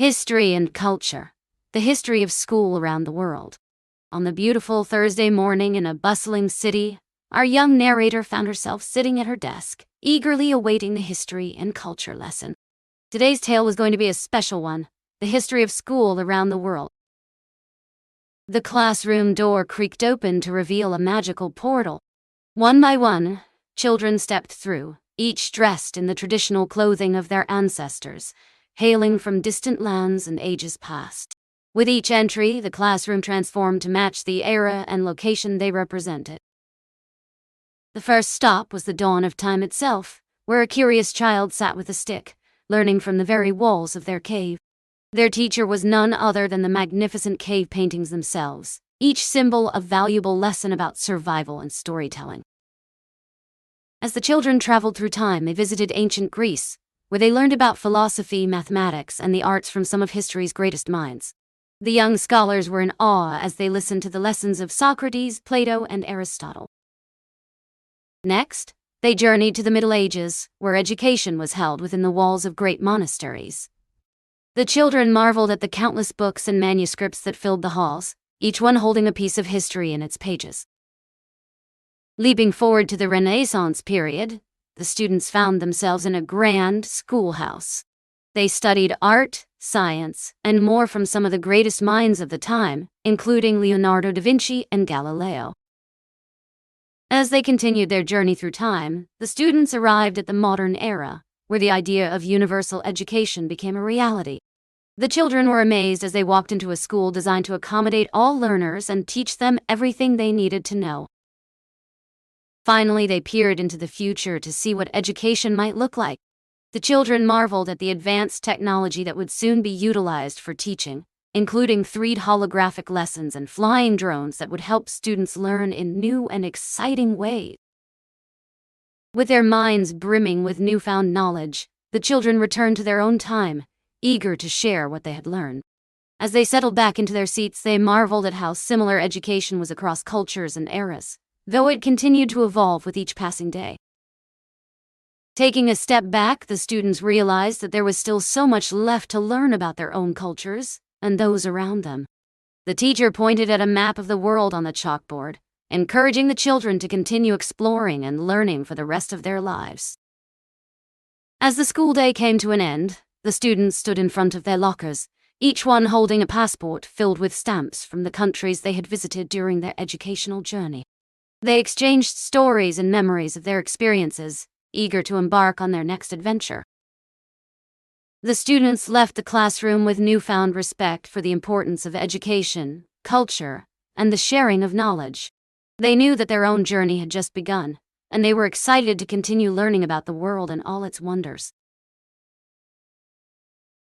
History and culture. The history of school around the world. On the beautiful Thursday morning in a bustling city, our young narrator found herself sitting at her desk, eagerly awaiting the history and culture lesson. Today's tale was going to be a special one, the history of school around the world. The classroom door creaked open to reveal a magical portal. One by one, children stepped through, each dressed in the traditional clothing of their ancestors, hailing from distant lands and ages past. With each entry, the classroom transformed to match the era and location they represented. The first stop was the dawn of time itself, where a curious child sat with a stick, learning from the very walls of their cave. Their teacher was none other than the magnificent cave paintings themselves, each symbol a valuable lesson about survival and storytelling. As the children traveled through time, they visited ancient Greece, where they learned about philosophy, mathematics, and the arts from some of history's greatest minds. The young scholars were in awe as they listened to the lessons of Socrates, Plato, and Aristotle. Next, they journeyed to the Middle Ages, where education was held within the walls of great monasteries. The children marveled at the countless books and manuscripts that filled the halls, each one holding a piece of history in its pages. Leaping forward to the Renaissance period, the students found themselves in a grand schoolhouse. They studied art, science, and more from some of the greatest minds of the time, including Leonardo da Vinci and Galileo. As they continued their journey through time, the students arrived at the modern era, where the idea of universal education became a reality. The children were amazed as they walked into a school designed to accommodate all learners and teach them everything they needed to know. Finally, they peered into the future to see what education might look like. The children marveled at the advanced technology that would soon be utilized for teaching, including 3D holographic lessons and flying drones that would help students learn in new and exciting ways. With their minds brimming with newfound knowledge, the children returned to their own time, eager to share what they had learned. As they settled back into their seats, they marveled at how similar education was across cultures and eras, though it continued to evolve with each passing day. Taking a step back, the students realized that there was still so much left to learn about their own cultures and those around them. The teacher pointed at a map of the world on the chalkboard, encouraging the children to continue exploring and learning for the rest of their lives. As the school day came to an end, the students stood in front of their lockers, each one holding a passport filled with stamps from the countries they had visited during their educational journey. They exchanged stories and memories of their experiences, eager to embark on their next adventure. The students left the classroom with newfound respect for the importance of education, culture, and the sharing of knowledge. They knew that their own journey had just begun, and they were excited to continue learning about the world and all its wonders.